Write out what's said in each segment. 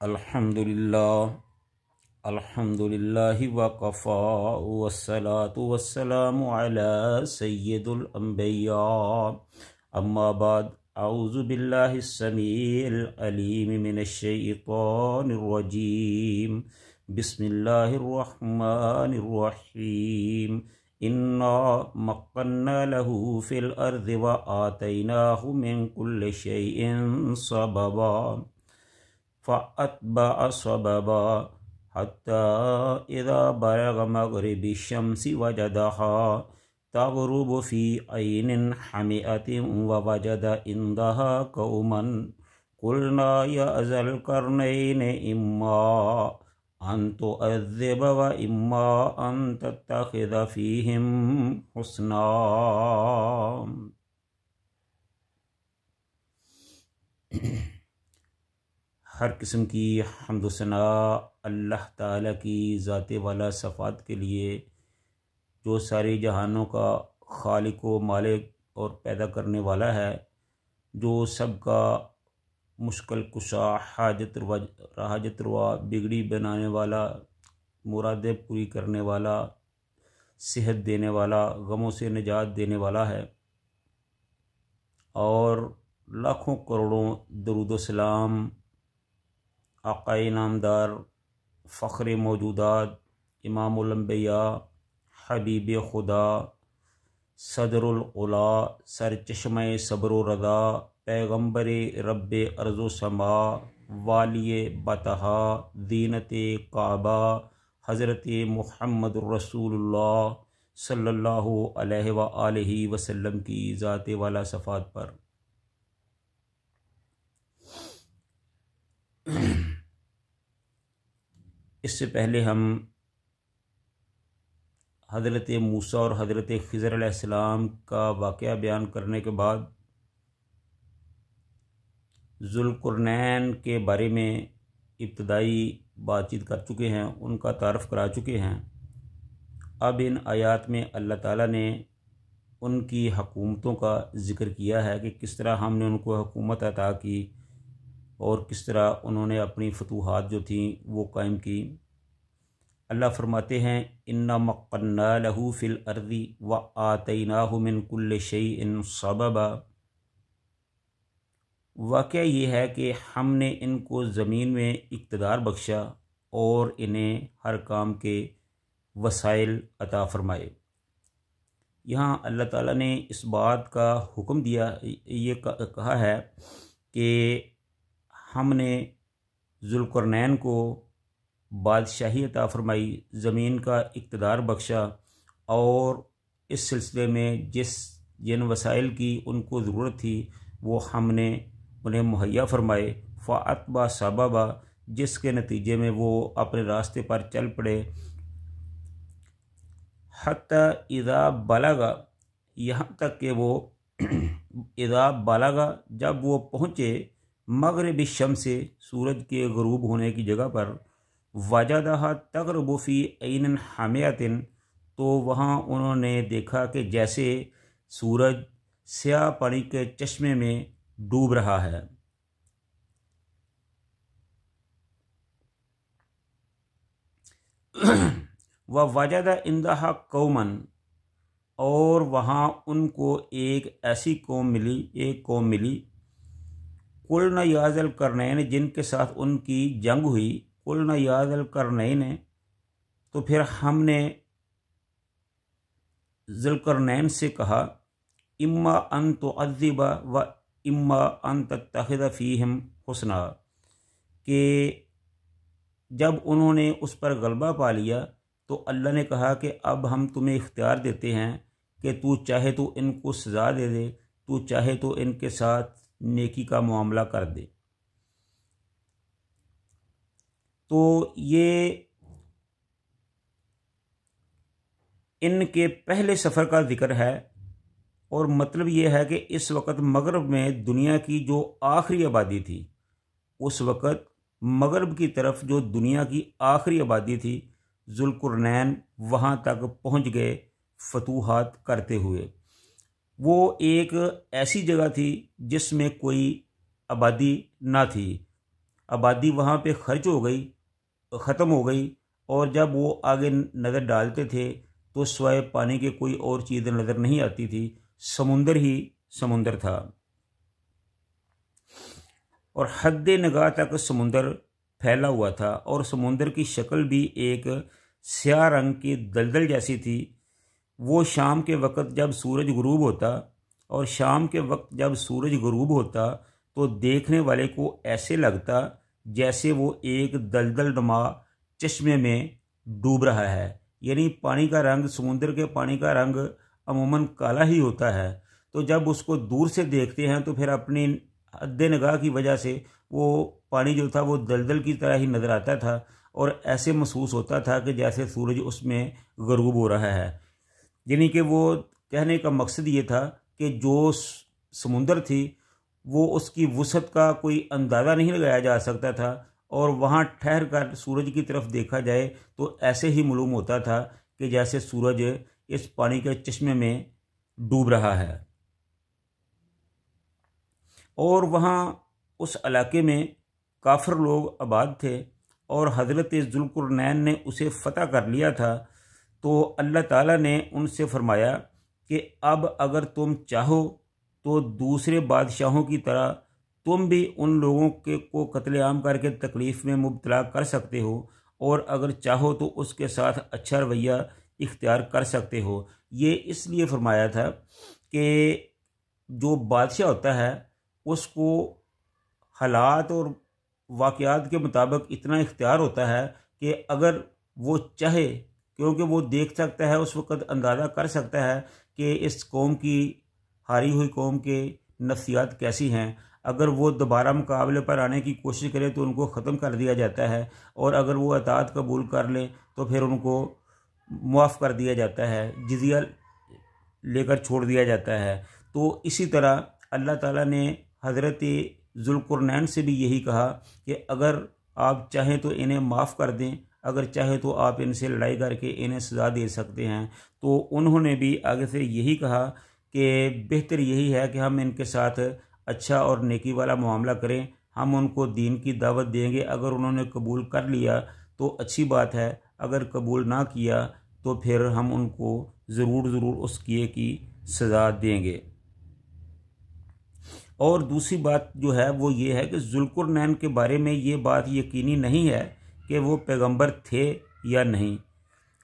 अल्हम्दुलिल्लाहि वकफ़ा वस्सलातु वस्सलामु अला सय्यिदिल अंबिया अम्मा बाद औज़ु बिल्लाहिस समीइल अलीम मिनश शैतानिर रजीम बिस्मिल्लाहिर रहमानिर रहीम इन्ना मक्कन्ना लहू फिल अर्ज़ि व आतैनाहु मिन कुल्लि शैइन सबबा फ़अत्बअ सबबा हत्ता इज़ा बलग़ मग़रिबि शम्सि वजदहा तग़रुबु फ़ी ऐनिन हमिअतिन व वजद इंदहा कौमन क़ुलना या ज़ल क़रनैनि इम्मा अन तुअज़्ज़िब व इम्मा अन तत्तख़िज़ फ़ीहिम हुस्ना। हर किस्म की हम्द सना अल्लाह ताला की ज़ाते वाला सफ़ात के लिए, जो सारे जहानों का खालिक व मालिक और पैदा करने वाला है, जो सबका मुश्किल कुशा, हाजत रवा, बिगड़ी बनाने वाला, मुरादें पूरी करने वाला, सेहत देने वाला, गमों से निजात देने वाला है। और लाखों करोड़ों दरूद व सलाम आक़ाए नामदार, फ़ख्र मौजूदात, इमामुल अंबिया, हबीब खुदा, सदरुल उला, सरचश्मे सब्र व रज़ा, पैगम्बर रब्बे अर्ज़ व समा, वालिए बतहा, ज़ीनते काबा, हज़रत मुहम्मदुर रसूलुल्लाह सल्लल्लाहु अलैहि व आलिहि वसल्लम की ज़ाते वाला सफ़ात पर इससे पहले हम हज़रत मूसा और हज़रत खिज़र अलैहिस्सलाम का वाक़या बयान करने के बाद ज़ुल्क़ुरनैन के बारे में इब्तदाई बातचीत कर चुके हैं, उनका तारफ़ करा चुके हैं। अब इन आयात में अल्लाह ताला ने उनकी हुकूमतों का ज़िक्र किया है कि किस तरह हमने उनको हुकूमत अता की और किस तरह उन्होंने अपनी फतूहात जो थी वो कायम की। अल्लाह फरमाते हैं, इन्ना मक्कन्ना लहू फ़िल अर्ज़ि व आतैनाहु मिन कुल्लि शैइन सबबा। वाक़या ये है कि हमने इनको ज़मीन में इक़्तिदार बख्शा और इन्हें हर काम के वसाइल अता फ़रमाए। यहाँ अल्लाह ताला ने इस बात का हुक्म दिया, ये कहा है कि हमने ज़ुल्क़ुरनैन को बादशाही अता फ़रमाई, ज़मीन का इक़्तिदार बख्शा और इस सिलसिले में जिन वसाइल की उनको ज़रूरत थी वो हमने उन्हें मुहैया फ़रमाए। फ़अत्बअ सबबा, जिसके नतीजे में वो अपने रास्ते पर चल पड़े। हत्ता इज़ा बलगा, यहाँ तक कि वो इज़ा बलगा, जब वो पहुँचे मग़रिबि शम्स से, सूरज के ग़ुरूब होने की जगह पर, वजदहा तग़रुबु फ़ी ऐनिन हमिअतिन, तो वहाँ उन्होंने देखा कि जैसे सूरज स्याह पानी के चश्मे में डूब रहा है। व वजद इंदहा कौमन, और वहाँ उनको एक ऐसी कौम मिली, कुलना या ज़ल क़रनैन, जिनके साथ उनकी जंग हुई। कुलना या ज़ल क़रनैन, तो फिर हमने ज़ुल्क़ुरनैन से कहा, इम्मा अन तुअज़्ज़िब व इम्मा अन तत्तख़िज़ फ़ीहिम हुस्ना, कि जब उन्होंने उस पर गलबा पा लिया तो अल्लाह ने कहा कि अब हम तुम्हें इख्तियार देते हैं कि तू चाहे तो इनको सज़ा दे दे, तू चाहे तो इनके साथ नेकी का मामला कर दे। तो ये इनके पहले सफ़र का ज़िक्र है और मतलब ये है कि इस वक़्त मग़रब में दुनिया की जो आखिरी आबादी थी, उस वक़्त मग़रब की तरफ जो दुनिया की आखिरी आबादी थी, ज़ुल्क़ुरनैन वहाँ तक पहुँच गए फतूहात करते हुए। वो एक ऐसी जगह थी जिसमें कोई आबादी ना थी, आबादी वहाँ पे खर्च हो गई, ख़त्म हो गई, और जब वो आगे नज़र डालते थे तो सिवाय पानी के कोई और चीज़ नज़र नहीं आती थी, समुंदर ही समुंदर था और हद निगाह तक समुंदर फैला हुआ था और समुंदर की शक्ल भी एक स्याह रंग की दलदल जैसी थी। वो शाम के वक़्त जब सूरज गुरूब होता और शाम के वक्त जब सूरज गुरूब होता तो देखने वाले को ऐसे लगता जैसे वो एक दलदल नुमा चश्मे में डूब रहा है। यानी पानी का रंग, समुंदर के पानी का रंग अमूमन काला ही होता है, तो जब उसको दूर से देखते हैं तो फिर अपनी हद्दे निगाह की वजह से वो पानी जो था वो दलदल की तरह ही नज़र आता था और ऐसे महसूस होता था कि जैसे सूरज उसमें गरूब हो रहा है। यानी कि वो कहने का मकसद ये था कि जो समुंदर थी वो उसकी वसअत का कोई अंदाज़ा नहीं लगाया जा सकता था और वहाँ ठहर कर सूरज की तरफ देखा जाए तो ऐसे ही मालूम होता था कि जैसे सूरज इस पानी के चश्मे में डूब रहा है। और वहाँ उस इलाके में काफिर लोग आबाद थे और हज़रत ज़ुल्क़ुरनैन ने उसे फ़तह कर लिया था। तो अल्लाह ताला ने उनसे फरमाया कि अब अगर तुम चाहो तो दूसरे बादशाहों की तरह तुम भी उन लोगों के को कत्लेआम करके तकलीफ़ में मुब्तला कर सकते हो और अगर चाहो तो उसके साथ अच्छा रवैया इख्तियार कर सकते हो। ये इसलिए फरमाया था कि जो बादशाह होता है उसको हालात और वाक़यात के मुताबिक इतना इख्तियार होता है कि अगर वो चाहे, क्योंकि वो देख सकता है, उस वक़्त अंदाज़ा कर सकता है कि इस कौम की, हारी हुई कौम के नफ्सियात कैसी हैं। अगर वो दोबारा मुकाबले पर आने की कोशिश करे तो उनको ख़त्म कर दिया जाता है और अगर वो अताअत कबूल कर ले तो फिर उनको मुआफ़ कर दिया जाता है, जिज़िया लेकर छोड़ दिया जाता है। तो इसी तरह अल्लाह ताला ने हज़रत ज़ुल्क़ुरनैन से भी यही कहा कि अगर आप चाहें तो इन्हें माफ़ कर दें, अगर चाहे तो आप इनसे लड़ाई करके इन्हें सज़ा दे सकते हैं। तो उन्होंने भी आगे से यही कहा कि बेहतर यही है कि हम इनके साथ अच्छा और नेकी वाला मामला करें, हम उनको दीन की दावत देंगे, अगर उन्होंने कबूल कर लिया तो अच्छी बात है, अगर कबूल ना किया तो फिर हम उनको ज़रूर उस किए की सज़ा देंगे। और दूसरी बात जो है वो ये है कि ज़ुल्क़ुरनैन के बारे में ये बात यकीनी नहीं है कि वो पैगंबर थे या नहीं।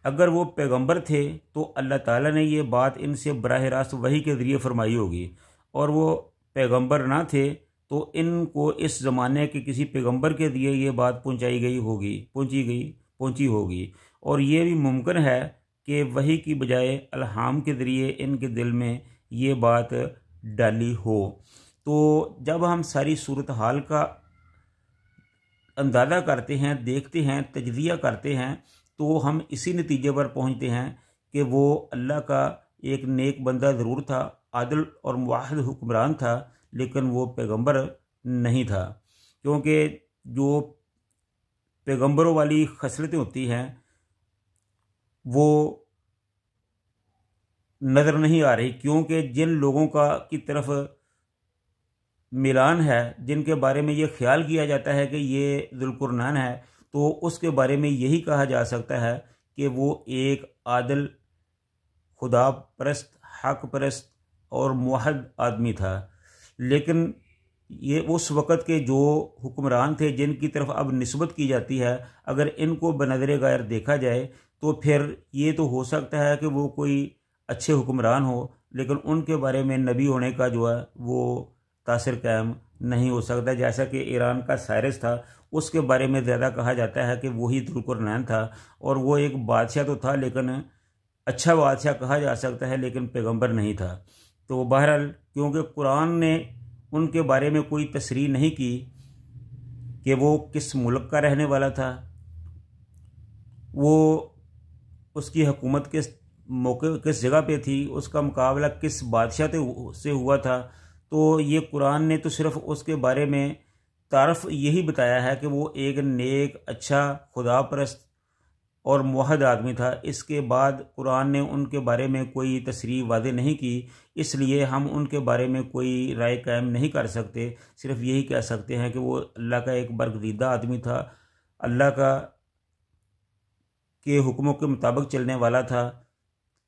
अगर वो पैगंबर थे तो अल्लाह ताला ने ये बात इनसे बराह रास्त वही के ज़रिए फरमाई होगी, और वो पैगंबर ना थे तो इनको इस ज़माने के किसी पैगंबर के ज़रिए ये बात पहुंची होगी। और ये भी मुमकिन है कि वही की बजाय अल्हाम के ज़रिए इनके दिल में ये बात डाली हो। तो जब हम सारी सूरत हाल का अंदाज़ा करते हैं, देखते हैं, तजज़िया करते हैं, तो हम इसी नतीजे पर पहुंचते हैं कि वो अल्लाह का एक नेक बंदा ज़रूर था, आदिल और मुवाहिद हुक्मरान था, लेकिन वो पैगंबर नहीं था। क्योंकि जो पैगंबरों वाली खसलतें होती हैं वो नज़र नहीं आ रही, क्योंकि जिन लोगों की तरफ मिलान है, जिनके बारे में ये ख्याल किया जाता है कि ये ज़ुल्क़ुरनैन है, तो उसके बारे में यही कहा जा सकता है कि वो एक आदिल, खुदा परस्त, हक परस्त और मुवहिद आदमी था। लेकिन ये उस वक़्त के जो हुक्मरान थे जिनकी तरफ अब निस्बत की जाती है, अगर इनको बनज़र गैर देखा जाए तो फिर ये तो हो सकता है कि वो कोई अच्छे हुक्मरान हो, लेकिन उनके बारे में नबी होने का जो है वो तासिर कायम नहीं हो सकता। जैसा कि ईरान का साइरस था, उसके बारे में ज़्यादा कहा जाता है कि वही ज़ुल्क़ुरनैन था, और वो एक बादशाह तो था, लेकिन अच्छा बादशाह कहा जा सकता है, लेकिन पैगंबर नहीं था। तो बहरहाल क्योंकि कुरान ने उनके बारे में कोई तसरीह नहीं की कि वो किस मुल्क का रहने वाला था, वो उसकी हुकूमत किस मौके किस जगह पे थी, उसका मुकाबला किस बादशाह से हुआ था, तो ये कुरान ने तो सिर्फ़ उसके बारे में तारफ़ यही बताया है कि वो एक नेक, अच्छा, खुदा परस्त और मुवहद आदमी था। इसके बाद कुरान ने उनके बारे में कोई तसरीह वाज़ेह नहीं की, इसलिए हम उनके बारे में कोई राय कायम नहीं कर सकते। सिर्फ यही कह सकते हैं कि वो अल्लाह का एक बरगज़ीदा आदमी था, अल्लाह का के हुक्मों के मुताबिक चलने वाला था,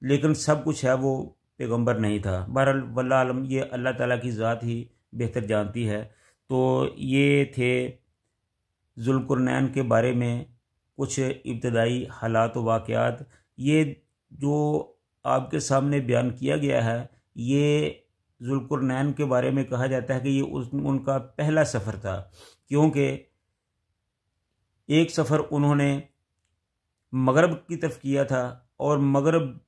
लेकिन सब कुछ है वो पैगंबर नहीं था। बहरहाल वल्लाह आलम, ये अल्लाह ताला की ज़ात ही बेहतर जानती है। तो ये थे ज़ुल्क़ुरनैन के बारे में कुछ इब्तदाई हालात व वाक़यात। ये जो आपके सामने बयान किया गया है, ये ज़ुल्क़ुरनैन के बारे में कहा जाता है कि ये उनका पहला सफ़र था, क्योंकि एक सफ़र उन्होंने मगरब की तरफ किया था, और मगरब,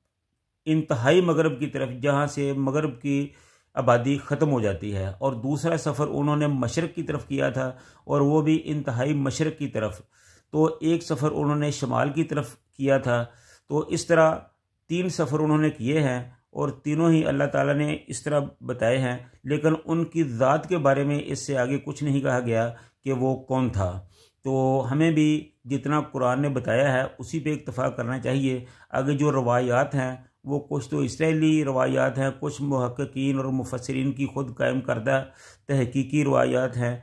इंतहाई मगरब की तरफ, जहाँ से मगरब की आबादी ख़त्म हो जाती है, और दूसरा सफ़र उन्होंने मशरक़ की तरफ किया था, और वो भी इंतहाई मशरक़ की तरफ। तो एक सफ़र उन्होंने शमाल की तरफ किया था। तो इस तरह 3 सफ़र उन्होंने किए हैं, और तीनों ही अल्लाह ताला ने इस तरह बताए हैं, लेकिन उनकी ज़ात के बारे में इससे आगे कुछ नहीं कहा गया कि वो कौन था। तो हमें भी जितना कुरान ने बताया है उसी पे इक्तफ़ा करना चाहिए। आगे जो रवायात हैं वो कुछ तो इसराइली रवायात हैं, कुछ मुहक्किकीन और मुफस्सिरीन की ख़ुद कायम करदा तहकीकी रवायात हैं।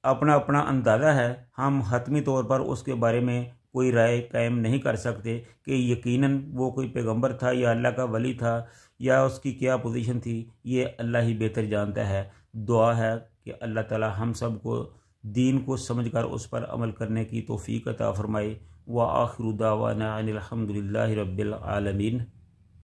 अपना अपना अंदाज़ा है, हम हतमी तौर पर उसके बारे में कोई राय कायम नहीं कर सकते कि यकीनन वो कोई पैगंबर था या अल्लाह का वली था या उसकी क्या पोजीशन थी। ये अल्लाह ही बेहतर जानता है। दुआ है कि अल्लाह ताला हम सब को दीन को समझकर उस पर अमल करने की तौफीक अता फ़रमाए। व आखिरु दावाना अनिल हम्दुलिल्लाहि रब्बिल आलमीन।